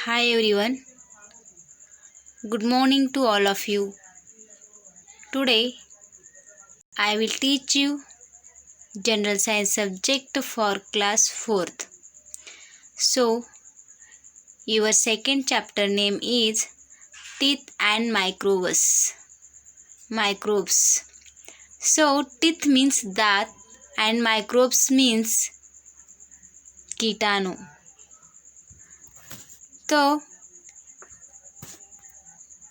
Hi everyone, good morning to all of you. Today I will teach you General Science subject for class 4th. So, your second chapter name is Teeth and Microbes. So, teeth means दांत and microbes means कीटाणु. So,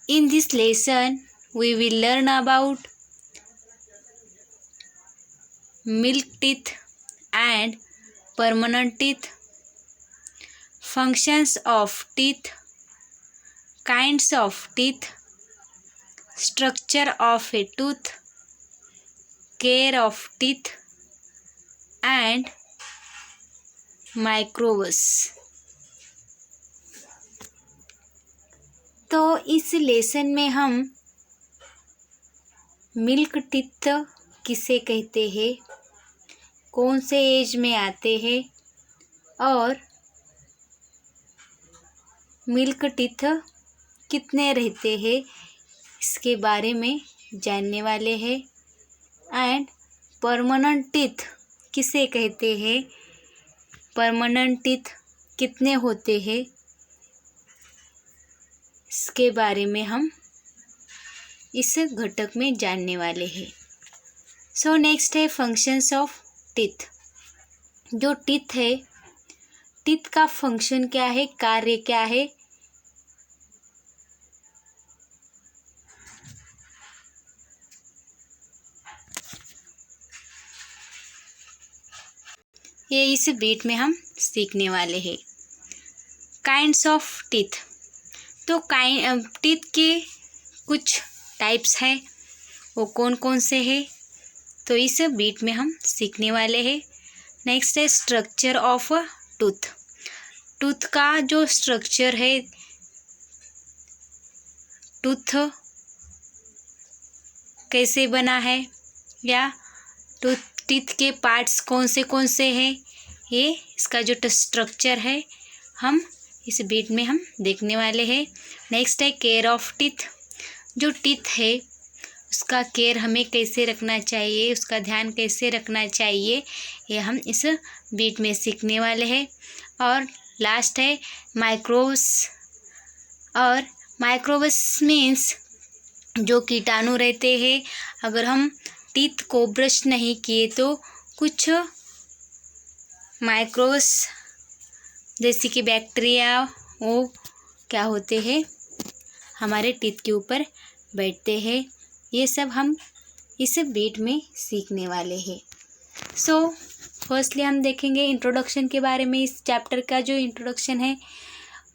in this lesson we will learn about milk teeth and permanent teeth, functions of teeth, kinds of teeth, structure of a tooth, care of teeth and microbes. तो इस lesson में हम milk teeth किसे कहते हैं, कौन से as में आते हैं और मिल्क टीथ कितने रहते हैं इसके बारे में जानने वाले हैं. एंड परमानेंट टीथ किसे कहते हैं, परमानेंट टीथ कितने होते हैं इसके बारे में हम इस घटक में जानने वाले हैं. सो नेक्स्ट है फंक्शंस ऑफ टीथ. जो टीथ है, टीथ का फंक्शन क्या है, कार्य क्या है. ये इस बीट में हम सीखने वाले हैं. Kinds of teeth. तो टीथ के कुछ टाइप्स हैं, वो कौन कौन से हैं तो इस बीट में हम सीखने वाले हैं. नेक्स्ट है स्ट्रक्चर ऑफ टूथ. टूथ का जो स्ट्रक्चर है, टूथ कैसे बना है या टीथ के पार्ट्स कौन से हैं, ये इसका जो स्ट्रक्चर है हम इस बीट में हम देखने वाले हैं. नेक्स्ट है केयर ऑफ टीथ. जो टीथ है उसका केयर हमें कैसे रखना चाहिए, उसका ध्यान कैसे रखना चाहिए, ये हम इस बीट में सीखने वाले हैं. और लास्ट है माइक्रोब्स. और माइक्रोब्स मीन्स जो कीटाणु रहते हैं, अगर हम टीथ को ब्रश नहीं किए तो कुछ माइक्रोब्स जैसे कि बैक्टीरिया वो क्या होते हैं, हमारे टीथ के ऊपर बैठते हैं. ये सब हम इस बीट में सीखने वाले हैं. सो फर्स्टली हम देखेंगे इंट्रोडक्शन के बारे में. इस चैप्टर का जो इंट्रोडक्शन है,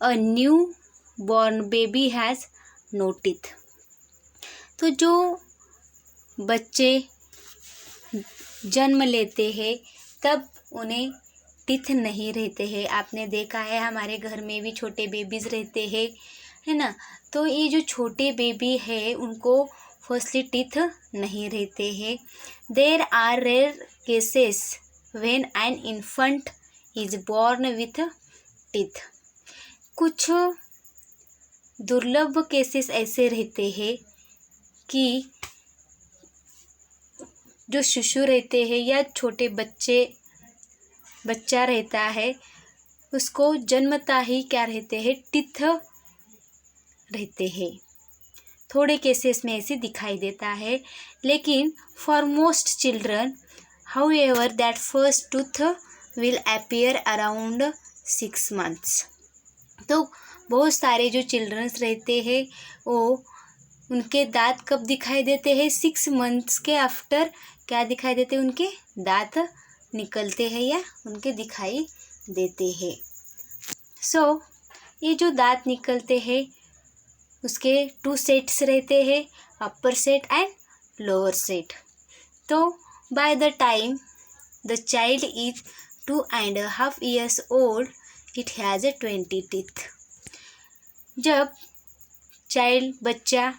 a newborn baby has no teeth. तो जो बच्चे जन्म लेते हैं तब उन्हें टीथ नहीं रहते हैं. आपने देखा है हमारे घर में भी छोटे बेबीज़ रहते हैं, है ना. तो ये जो छोटे बेबी है उनको फर्स्टली टीथ नहीं रहते हैं. There are rare cases when an infant is born with teeth. कुछ दुर्लभ केसेस ऐसे रहते हैं कि जो शिशु रहते हैं या छोटे बच्चा रहता है उसको जन्मता ही क्या रहते हैं, टीथ रहते हैं. थोड़े केसेस में ऐसे दिखाई देता है, लेकिन for most children however that first tooth will appear around 6 months. तो बहुत सारे जो चिल्ड्रंस रहते हैं वो उनके दांत कब दिखाई देते हैं, 6 months के आफ्टर क्या दिखाई देते हैं, उनके दांत निकलते हैं या उनके दिखाई देते हैं. सो ये जो दांत निकलते हैं उसके 2 सेट्स रहते हैं, अपर सेट एंड लोअर सेट. तो by the time the child is 2.5 years old it has 20 teeth. जब बच्चा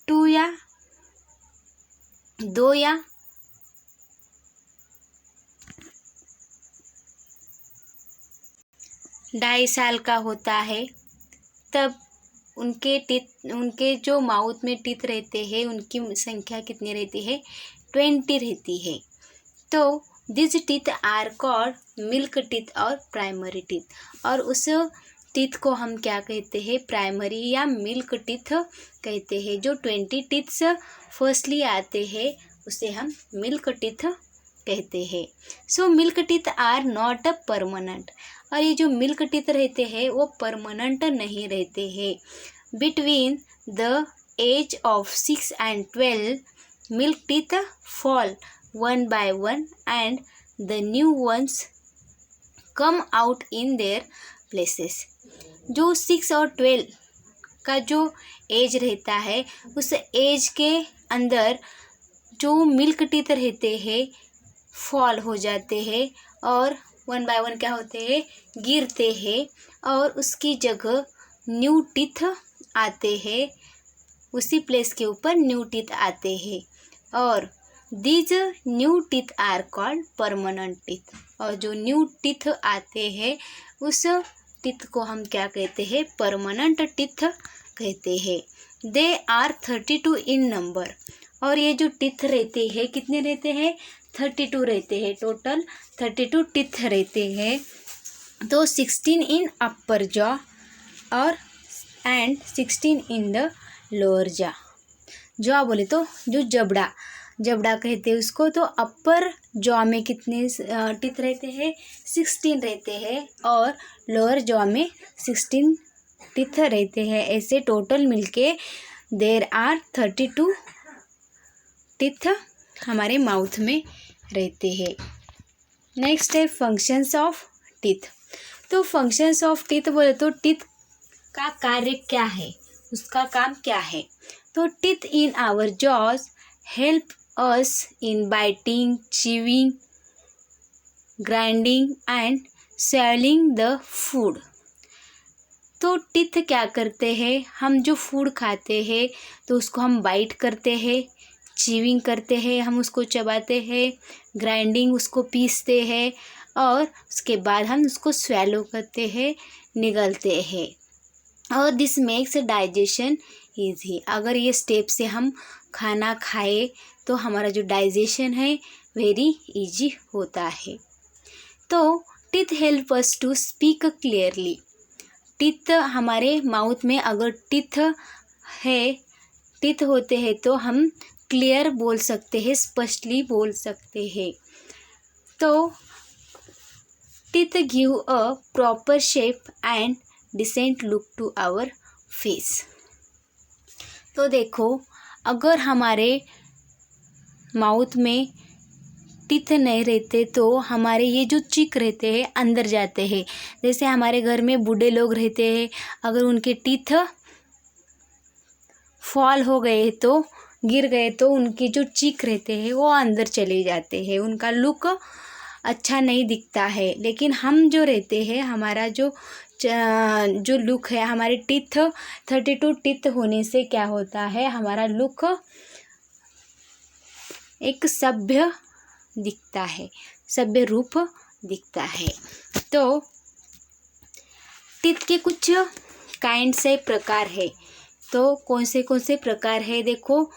2 या 2 या 2.5 साल का होता है तब उनके जो माउथ में टीथ रहते हैं उनकी संख्या कितनी रहती है? 20 रहती है। तो this teeth are called milk teeth और प्राइमरी टीथ। और उस टीथ को हम क्या कहते हैं? प्राइमरी या मिल्क टीथ कहते हैं। जो 20 टीथ्स फर्स्टली आते हैं उसे हम मिल्क टीथ कहते हैं। So milk teeth are not a permanent. और ये जो मिल्क टीथ रहते हैं वो परमानेंट नहीं रहते हैं। Between the age of 6 and 12 milk teeth fall one by one and the new ones come out in their places। जो 6 और 12 का जो एज रहता है उस एज के अंदर जो मिल्क टीथ रहते हैं फॉल हो जाते हैं और 1 by 1 क्या होते हैं? गिरते हैं और उसकी जगह न्यू टीथ आते हैं। उसी प्लेस के ऊपर न्यू टीथ आते हैं और these new teeth are called permanent teeth. और जो न्यू टीथ आते हैं उस टीथ को हम क्या कहते हैं? परमानेंट टीथ कहते हैं। They are 32 in number. और ये जो टीथ रहते हैं कितने रहते हैं? 32 रहते हैं। टोटल 32 टीथ रहते हैं। तो 16 इन अपर जॉ और and 16 in the lower jaw. Jaw बोले तो जो जबड़ा कहते हैं उसको। तो अपर जॉ में कितने टीथ रहते हैं? 16 रहते हैं और लोअर जॉ में 16 टीथ रहते हैं। ऐसे टोटल मिलके देयर आर 32 टीथ हमारे माउथ में रहते हैं। नेक्स्ट है फंक्शंस ऑफ टीथ। तो फंक्शंस ऑफ टीथ बोले तो टीथ का कार्य क्या है? उसका काम क्या है? तो teeth in our jaws help us in biting, chewing, grinding and swallowing the food। तो टीथ क्या करते हैं? हम जो फूड खाते हैं तो उसको हम बाइट करते हैं, चीविंग करते हैं, हम उसको चबाते हैं, ग्राइंडिंग उसको पीसते हैं और उसके बाद हम उसको स्वैलो करते हैं, निगलते हैं। और दिस मेक्स डाइजेशन ईजी। अगर ये स्टेप से हम खाना खाए तो हमारा जो डाइजेशन है वेरी इजी होता है। तो teeth help us to speak clearly. Teeth हमारे माउथ में अगर टीथ होते हैं तो हम क्लियर बोल सकते हैं, स्पष्टली बोल सकते हैं। तो teeth give a proper shape and decent look to our face. तो देखो अगर हमारे माउथ में टीथ नहीं रहते तो हमारे ये जो चिक रहते हैं अंदर जाते हैं। जैसे हमारे घर में बूढ़े लोग रहते हैं, अगर उनके टीथ फॉल हो गए तो गिर गए तो उनके जो चिक रहते हैं वो अंदर चले जाते हैं, उनका लुक अच्छा नहीं दिखता है। लेकिन हम जो रहते हैं हमारा जो लुक है, हमारे टीथ 32 टीथ होने से क्या होता है? हमारा लुक एक सभ्य दिखता है, सभ्य रूप दिखता है। तो टीथ के कुछ काइंड से प्रकार है। तो कौन से प्रकार है? देखो,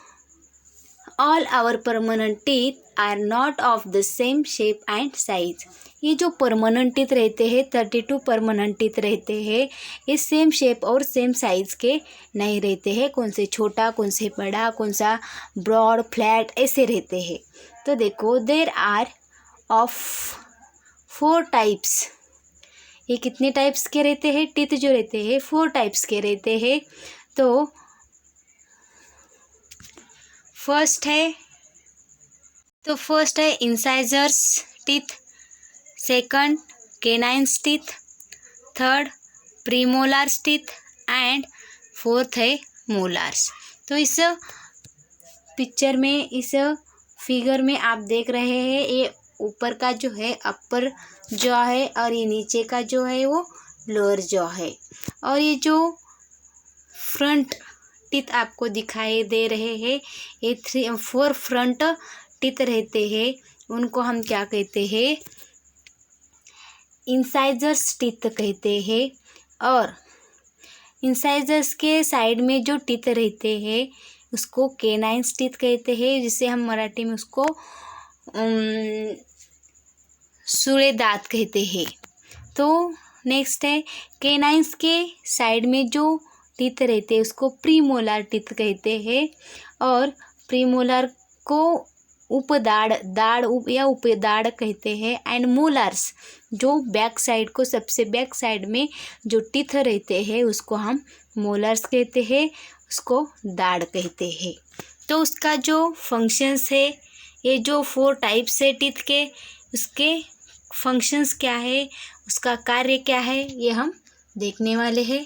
all our permanent teeth are not of the same shape and size. ये जो परमानेंट टीथ रहते हैं 32 परमानेंट टीथ रहते हैं, ये सेम शेप और सेम साइज के नहीं रहते हैं। कौन से छोटा, कौन से बड़ा, कौन सा ब्रॉड, फ्लैट, ऐसे रहते हैं। तो देखो देयर आर ऑफ 4 टाइप्स। ये कितने टाइप्स के रहते हैं? टीथ जो रहते हैं 4 टाइप्स के रहते हैं। तो फर्स्ट है incisors teeth, second canines teeth, third premolars teeth and fourth है मोलार्स। तो इस पिक्चर में, इस फिगर में आप देख रहे हैं ये ऊपर का जो है अपर जॉ है और ये नीचे का जो है वो लोअर जॉ है। और ये जो फ्रंट टीथ आपको दिखाई दे रहे हैं, ये 4 फ्रंट टीथ रहते हैं, उनको हम क्या कहते हैं? इंसाइजर्स टीथ कहते हैं। और इंसाइजर्स के साइड में जो टीथ रहते हैं उसको केनाइन्स टीथ कहते हैं, जिसे हम मराठी में उसको सूड़े दांत कहते हैं। तो नेक्स्ट है, केनाइन्स के साइड में जो टीथ रहते हैं उसको प्रीमोलार टीथ कहते हैं। और प्रीमोलार को उपदाढ़ या उपदाढ़ कहते हैं। एंड मोलार्स जो बैक साइड को, सबसे बैक साइड में जो टीथ रहते हैं उसको हम मोलार्स कहते हैं, उसको दाढ़ कहते हैं। तो उसका जो फंक्शंस है, ये जो 4 टाइप्स है टीथ के, उसके फंक्शंस क्या है, उसका कार्य क्या है, ये हम देखने वाले हैं।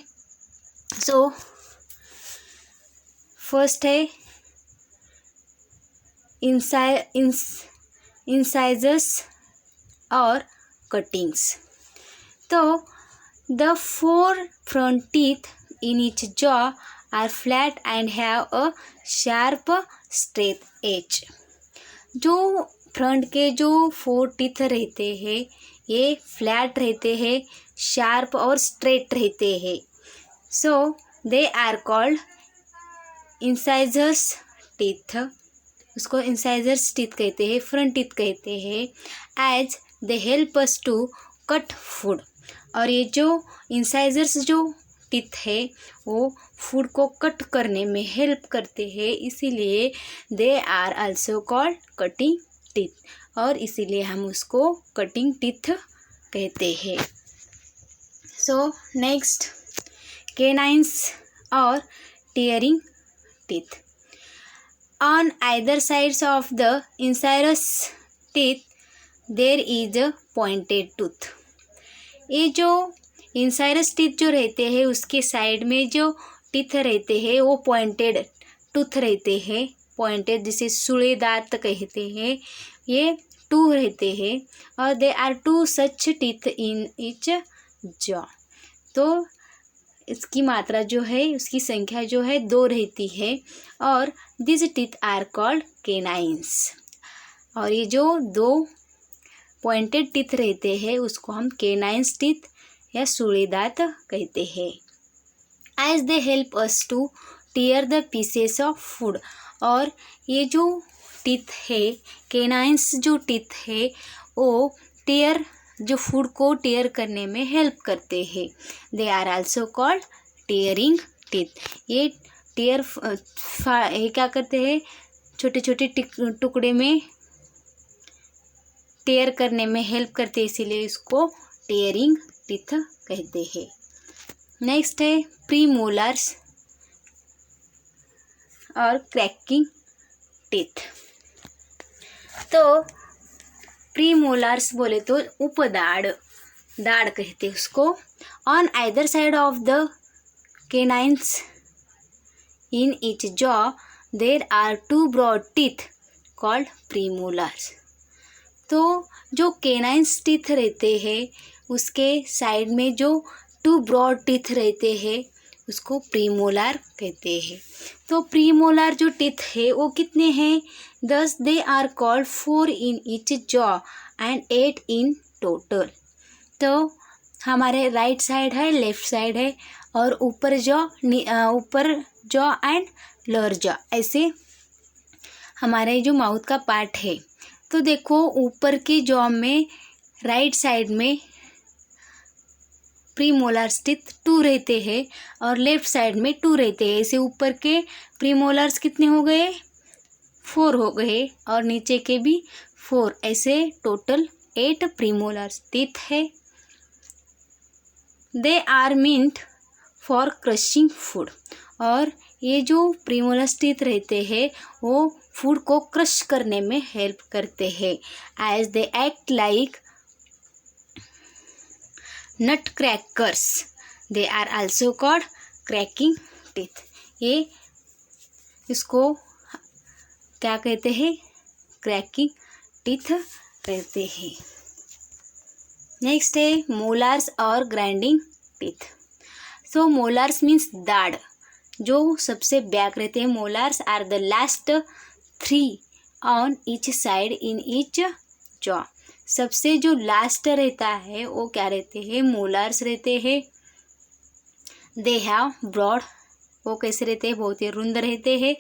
सो फर्स्ट है इंसाइजर्स और कटिंग्स। तो the 4 front teeth in each jaw are flat and have a sharp straight edge। जो फ्रंट के जो 4 टीथ रहते हैं ये फ्लैट रहते हैं, शार्प और स्ट्रेट रहते हैं। So they are called incisors teeth. उसको इंसाइजर्स टीथ कहते हैं, फ्रंट टीथ कहते हैं। As they help us to cut food. और ये जो इंसाइजर्स जो टीथ है वो फूड को कट करने में हेल्प करते हैं, इसीलिए they are also called cutting teeth. और इसीलिए हम उसको कटिंग टीथ कहते हैं। सो नेक्स्ट, केनाइन्स और tearing teeth. On either sides of the incisors teeth there is a pointed tooth। ये जो इंसाइरस टीथ जो रहते हैं उसके साइड में जो टीथ रहते हैं वो पॉइंटेड टूथ रहते हैं। पॉइंटेड जिसे सूड़े दांत कहते हैं, ये 2 रहते हैं। और they are 2 such teeth in each jaw. तो इसकी मात्रा जो है, उसकी संख्या जो है 2 रहती है। और दिस टीथ आर कॉल्ड केनाइन्स। और ये जो 2 पॉइंटेड टीथ रहते हैं उसको हम केनाइन्स टीथ या सूड़े दांत कहते हैं। As they help us to tear the pieces of food. और ये जो टीथ है, केनाइन्स जो टीथ है वो टीयर, जो फूड को टीयर करने में हेल्प करते हैं। They are also called tearing teeth. ये टीयर ये क्या करते हैं, छोटे छोटे टुकड़े में टीयर करने में हेल्प करते हैं, इसीलिए इसको टीयरिंग टीथ कहते हैं। नेक्स्ट है प्रीमोलार्स और क्रैकिंग टीथ। तो प्रीमोलार्स बोले तो उपदाढ़, दाढ़ कहते हैं उसको। On either side of the canines in each jaw there are 2 broad teeth called premolars. तो जो केनाइन्स टीथ रहते हैं उसके साइड में जो 2 ब्रॉड टीथ रहते हैं उसको प्रीमोलार कहते हैं। तो प्रीमोलार जो टीथ है वो कितने हैं? 10 they are called 4 in each jaw and 8 in total. तो हमारे राइट साइड है, लेफ्ट साइड है, और ऊपर जॉ एंड लोअर जॉ, ऐसे हमारे जो माउथ का पार्ट है। तो देखो ऊपर की जॉ में राइट साइड में प्रीमोलार्स टीथ 2 रहते हैं और लेफ्ट साइड में 2 रहते हैं। ऐसे ऊपर के प्रीमोलार्स कितने हो गए? 4 हो गए, और नीचे के भी 4, ऐसे टोटल 8 प्रीमोलार्स टीथ है। They are meant for crushing food. और ये जो प्रीमोलार्स टीथ रहते हैं वो फूड को क्रश करने में हेल्प करते हैं। As they act like nutcrackers they are also called cracking teeth. ये इसको क्या कहते हैं? क्रैकिंग टीथ कहते हैं। नेक्स्ट है मोलार्स और grinding teeth. So molars means दाढ़, जो सबसे बैक रहते हैं। Molars are the last 3 on each side in each jaw. सबसे जो लास्ट रहता है वो क्या रहते हैं, मोलार्स रहते हैं। दे हैव ब्रॉड, वो कैसे रहते हैं, बहुत ही रुंद रहते हैं।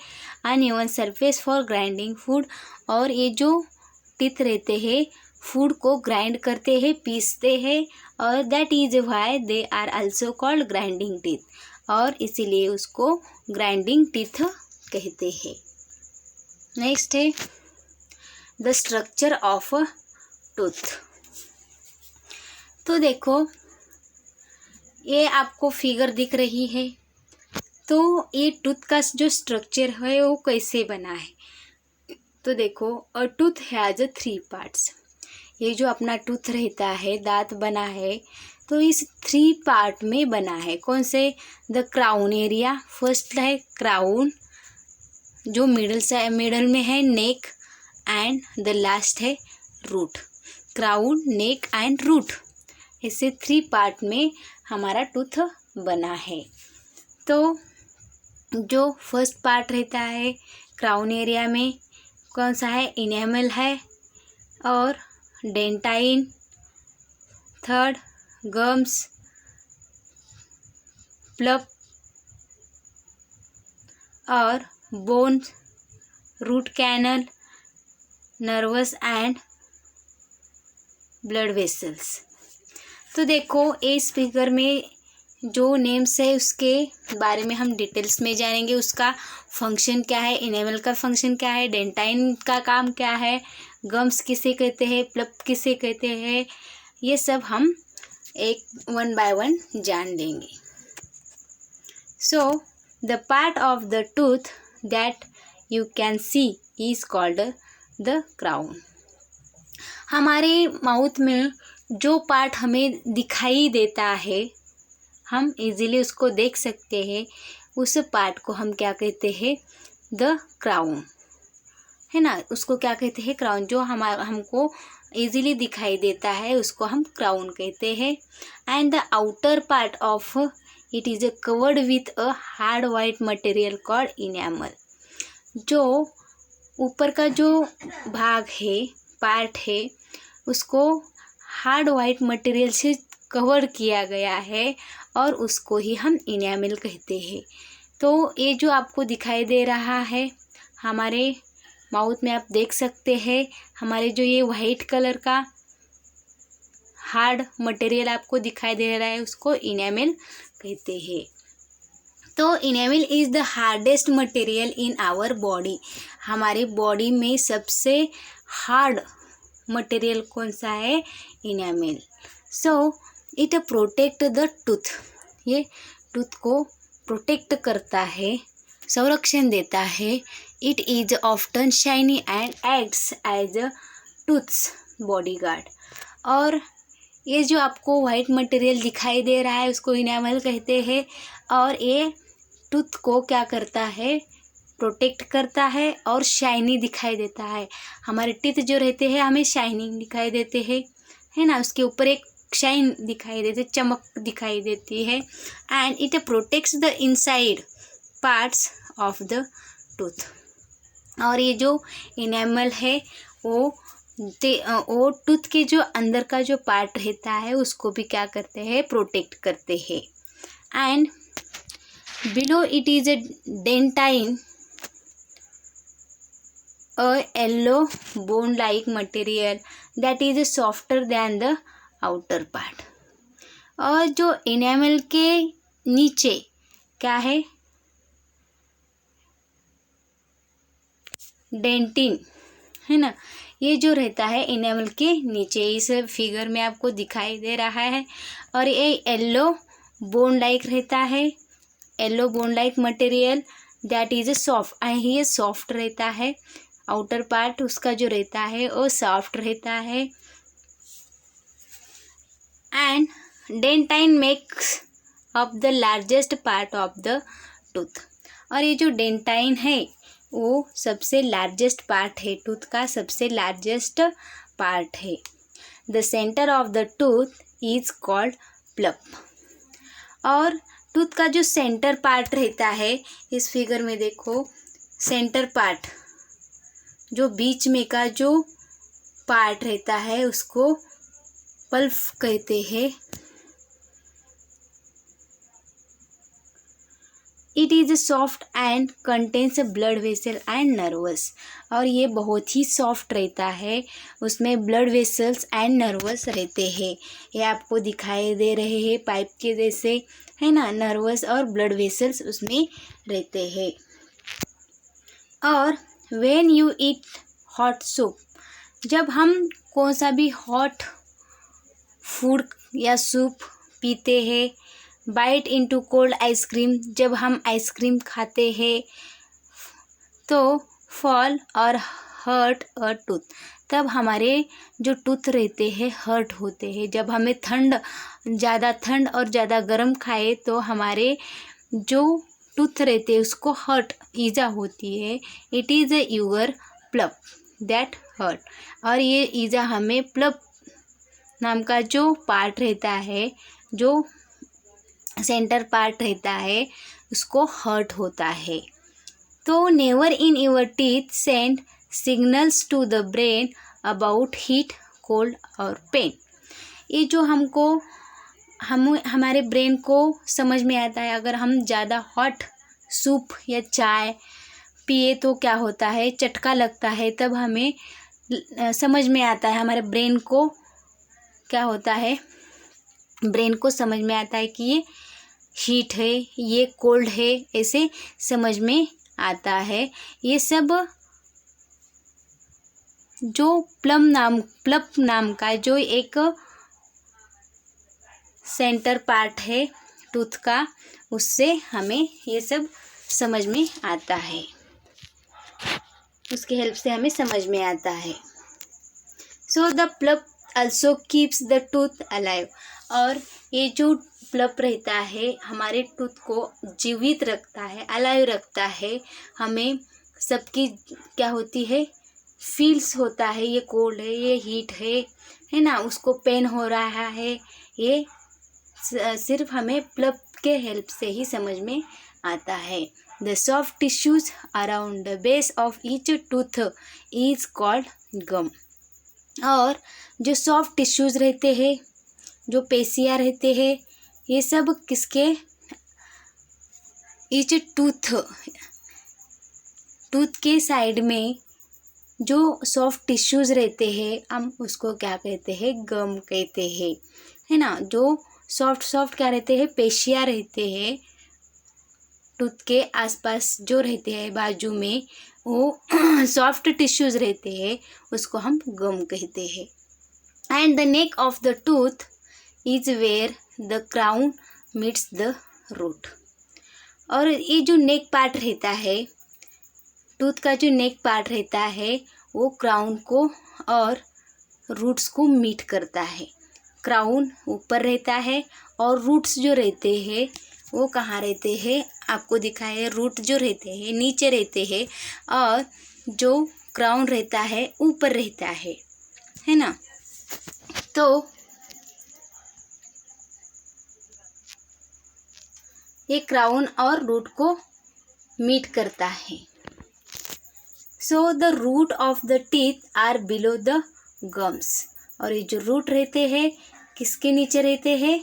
Uneven surface for grinding food, और ये जो टीथ रहते हैं फूड को ग्राइंड करते हैं, पीसते हैं, और that is why they are also called grinding teeth, और इसीलिए उसको ग्राइंडिंग टीथ कहते हैं। नेक्स्ट है द स्ट्रक्चर ऑफ टूथ। तो देखो ये आपको फिगर दिख रही है, तो ये टूथ का जो स्ट्रक्चर है वो कैसे बना है। तो देखो अ टूथ हैज़ 3 पार्ट्स। ये जो अपना टूथ रहता है, दांत बना है, तो इस 3 पार्ट में बना है। कौन से, द क्राउन एरिया, फर्स्ट है क्राउन, जो मिडल में है नेक, एंड द लास्ट है root. Crown, neck and root, ऐसे 3 पार्ट में हमारा टूथ बना है। तो जो फर्स्ट पार्ट रहता है क्राउन एरिया में कौन सा है, इनेमल है, और डेंटाइन, थर्ड गम्स, प्लप और bone, root canal, nerves and blood vessels. तो देखो इस फिगर में जो नेम्स है उसके बारे में हम डिटेल्स में जानेंगे। उसका फंक्शन क्या है, इनेमल का फंक्शन क्या है, डेंटाइन का काम क्या है, गम्स किसे कहते हैं, प्लप किसे कहते हैं, ये सब हम एक 1 बाय 1 जान लेंगे। So the part of the tooth that you can see is called the crown. हमारे माउथ में जो पार्ट हमें दिखाई देता है, हम इजीली उसको देख सकते हैं, उस पार्ट को हम क्या कहते हैं, द क्राउन, है ना। उसको क्या कहते हैं, क्राउन। जो हमको इजीली दिखाई देता है उसको हम क्राउन कहते हैं। And the outer part of it is covered with a hard white material called enamel. जो ऊपर का जो भाग है, पार्ट है, उसको हार्ड वाइट मटेरियल से कवर किया गया है और उसको ही हम इनेमल कहते हैं। तो ये जो आपको दिखाई दे रहा है हमारे माउथ में, आप देख सकते हैं हमारे जो ये वाइट कलर का हार्ड मटेरियल आपको दिखाई दे रहा है उसको इनेमल कहते हैं। तो enamel is the hardest material in our body. हमारी बॉडी में सबसे हार्ड मटेरियल कौन सा है, enamel. So it protect the tooth, ये टूथ को प्रोटेक्ट करता है, संरक्षण देता है। It is often shiny and acts as a tooth's bodyguard. और ये जो आपको वाइट मटेरियल दिखाई दे रहा है उसको इनेमल कहते हैं, और ये टूथ को क्या करता है, प्रोटेक्ट करता है और शाइनी दिखाई देता है। हमारे टीथ जो रहते हैं हमें शाइनिंग दिखाई देते हैं, है ना, उसके ऊपर एक शाइन दिखाई देती, चमक दिखाई देती है। And it protects the inside parts of the tooth. और ये जो इनेमल है वो टूथ के जो अंदर का जो पार्ट रहता है उसको भी क्या करते हैं, प्रोटेक्ट करते हैं। And below it is a dentine, a yellow bone like material that is softer than the outer part. और जो इनेमल के नीचे क्या है, डेंटिन, है ना, ये जो रहता है इनेमल के नीचे, इस फिगर में आपको दिखाई दे रहा है। और ये येलो बोन लाइक रहता है, yellow bone like material that is soft, ये सॉफ्ट रहता है। आउटर पार्ट उसका जो रहता है वो सॉफ्ट रहता है। And dentine makes up the largest part of the tooth. और ये जो डेंटाइन है वो सबसे लार्जेस्ट पार्ट है, टूथ का सबसे लार्जेस्ट पार्ट है। The centre of the tooth is called pulp. और टूथ का जो सेंटर पार्ट रहता है, इस फिगर में देखो, सेंटर पार्ट जो बीच में का जो पार्ट रहता है उसको पल्प कहते हैं। It is soft and contains blood vessel and nervous, और ये बहुत ही सॉफ्ट रहता है, उसमें ब्लड वेसल्स एंड नर्वस रहते हैं। ये आपको दिखाई दे रहे हैं पाइप के जैसे, है ना, नर्वस और ब्लड वेसल्स उसमें रहते हैं। और when you eat hot soup, जब हम कौन सा भी हॉट फूड या सूप पीते हैं, बाइट इनटू कोल्ड आइसक्रीम, जब हम आइसक्रीम खाते हैं, तो फॉल और हर्ट अ टूथ, तब हमारे जो टूथ रहते हैं हर्ट होते हैं। जब हमें ज़्यादा ठंड और ज़्यादा गर्म खाए तो हमारे जो टूथ रहते हैं उसको हर्ट, ईजा होती है। It is your pulp that hurt, और ये ईजा हमें प्लप नाम का जो पार्ट रहता है, जो सेंटर पार्ट रहता है, उसको हर्ट होता है। तो nerves in your teeth send signals to the brain about heat, cold और पेन। ये जो हमारे ब्रेन को समझ में आता है, अगर हम ज़्यादा हॉट सूप या चाय पिए तो क्या होता है, चटका लगता है, तब हमें समझ में आता है, हमारे ब्रेन को क्या होता है, ब्रेन को समझ में आता है कि ये हीट है, ये कोल्ड है, ऐसे समझ में आता है। ये सब जो प्लप नाम का जो एक सेंटर पार्ट है टूथ का, उससे हमें ये सब समझ में आता है, उसके हेल्प से हमें समझ में आता है। So the pulp also keeps the tooth alive, और ये जो प्लप रहता है हमारे टूथ को जीवित रखता है, अलाइव रखता है। हमें सबकी क्या होती है, फील्स होता है, ये कोल्ड है, ये हीट है ना, उसको पेन हो रहा है, ये सिर्फ हमें प्लप के हेल्प से ही समझ में आता है। The soft tissues around the base of each tooth is called gum, और जो सॉफ्ट टिश्यूज रहते हैं, जो पेशियाँ रहते हैं, ये सब किसके, ईच टूथ के साइड में जो सॉफ्ट टिश्यूज रहते हैं, हम उसको क्या कहते हैं, गम कहते हैं, है ना। जो सॉफ्ट क्या रहते हैं, पेशियाँ रहते हैं टूथ के आसपास जो रहते हैं बाजू में, वो सॉफ्ट टिश्यूज रहते हैं, उसको हम गम कहते हैं। And the neck of the tooth is where the crown meets the root, और ये जो नेक पार्ट रहता है, टूथ का जो नेक पार्ट रहता है, वो क्राउन को और रूट्स को मीट करता है। क्राउन ऊपर रहता है और रूट्स जो रहते हैं वो कहाँ रहते हैं, आपको दिखाए, रूट जो रहते हैं नीचे रहते हैं, और जो क्राउन रहता है ऊपर रहता है ना। तो ये क्राउन और रूट को मीट करता है। So the root of the teeth are below the gums, और ये जो रूट रहते हैं किसके नीचे रहते हैं,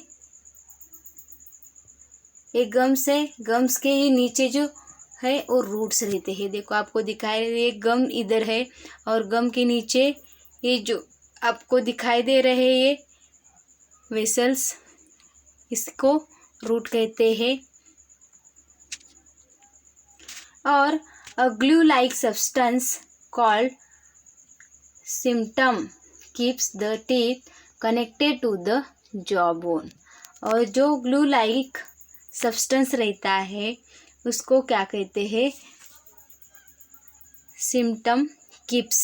ये गम्स है, गम्स के ये नीचे जो है वो रूट्स रहते हैं। देखो आपको दिखाई दे, ये गम इधर है और गम के नीचे ये जो आपको दिखाई दे रहे हैं ये वेसल्स, इसको रूट कहते हैं। और a glue like substance called cementum keeps the teeth connected to the jaw bone, और जो ग्लू लाइक सब्सटेंस रहता है उसको क्या कहते हैं, cementum keeps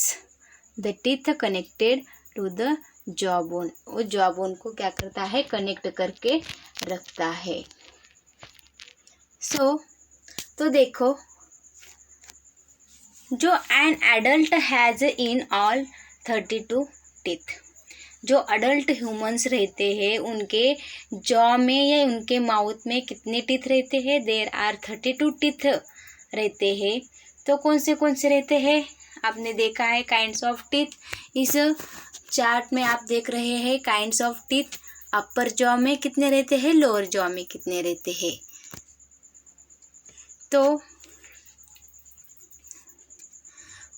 the teeth connected to the jaw bone, वो जॉ बोन को क्या करता है, कनेक्ट करके रखता है। तो देखो, जो an adult has in all 32 teeth, जो अडल्ट ह्यूमंस रहते हैं उनके जॉ में या उनके माउथ में कितने टीथ रहते हैं, देयर आर 32 टीथ रहते हैं। तो कौन से रहते हैं, आपने देखा है काइंड्स ऑफ टीथ। इस चार्ट में आप देख रहे हैं kinds of teeth. Upper jaw में कितने रहते हैं, लोअर जॉ में कितने रहते हैं। तो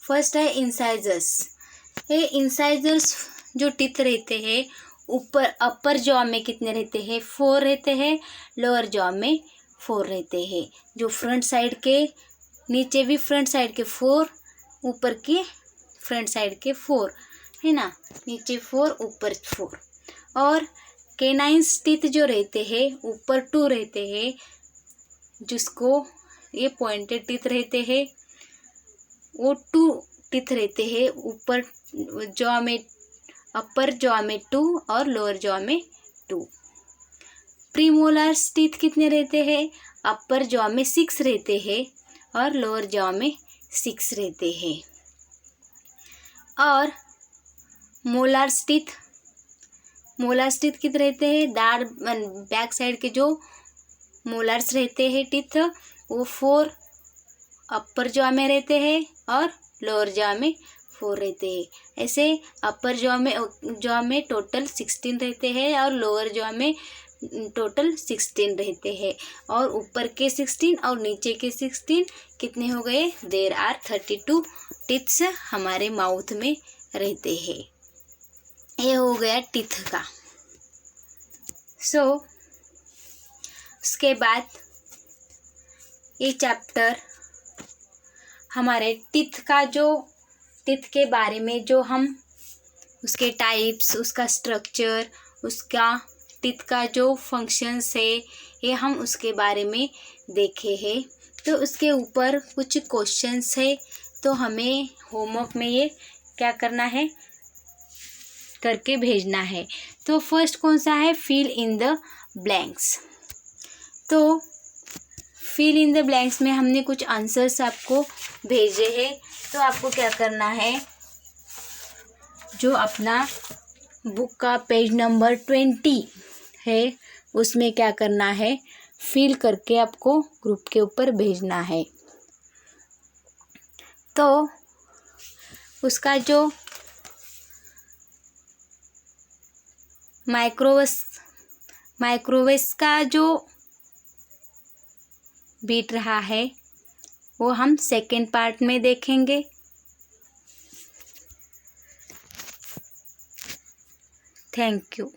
फर्स्ट है इंसाइजर्स। ये इंसाइजर्स जो टीथ रहते हैं ऊपर अपर जॉ में कितने रहते हैं, 4 रहते हैं। लोअर जॉ में 4 रहते हैं। जो फ्रंट साइड के नीचे भी फ्रंट साइड के 4, ऊपर के फ्रंट साइड के 4 है ना, नीचे 4 ऊपर 4। और केनाइंस टीथ जो रहते हैं ऊपर 2 रहते हैं, जिसको ये पॉइंटेड टीथ रहते हैं, वो 2 टीथ रहते हैं ऊपर जॉ में, अपर जॉ में 2 और लोअर जॉ में 2। प्रीमोलार्स टीथ कितने रहते हैं, अपर जॉ में 6 रहते हैं और लोअर जॉ में 6 रहते हैं। और मोलार्स टीथ कितने रहते हैं, दाढ़ बैक साइड के जो मोलार्स रहते हैं टीथ वो 4 अपर जॉ में रहते हैं और लोअर जॉ में 4 रहते हैं। ऐसे अपर जॉ में टोटल 16 रहते हैं और लोअर जॉ में टोटल 16 रहते हैं। और ऊपर के 16 और नीचे के 16 कितने हो गए, देयर आर 32 टीथ्स हमारे माउथ में रहते हैं। ये हो गया टीथ का। उसके बाद ये चैप्टर हमारे टीथ के बारे में, जो हम उसके टाइप्स, उसका स्ट्रक्चर, उसका टीथ का जो फंक्शंस है, ये हम उसके बारे में देखे हैं। तो उसके ऊपर कुछ क्वेश्चंस है, तो हमें होमवर्क में ये क्या करना है, करके भेजना है। तो फर्स्ट कौन सा है, फिल इन द ब्लैंक्स। तो फिल इन द ब्लैंक्स में हमने कुछ आंसर्स आपको भेजे हैं। तो आपको क्या करना है, जो अपना बुक का पेज नंबर 20 है उसमें क्या करना है, फिल करके आपको ग्रुप के ऊपर भेजना है। तो उसका जो माइक्रोवेव्स का जो बीट रहा है वो हम सेकेंड पार्ट में देखेंगे। Thank you.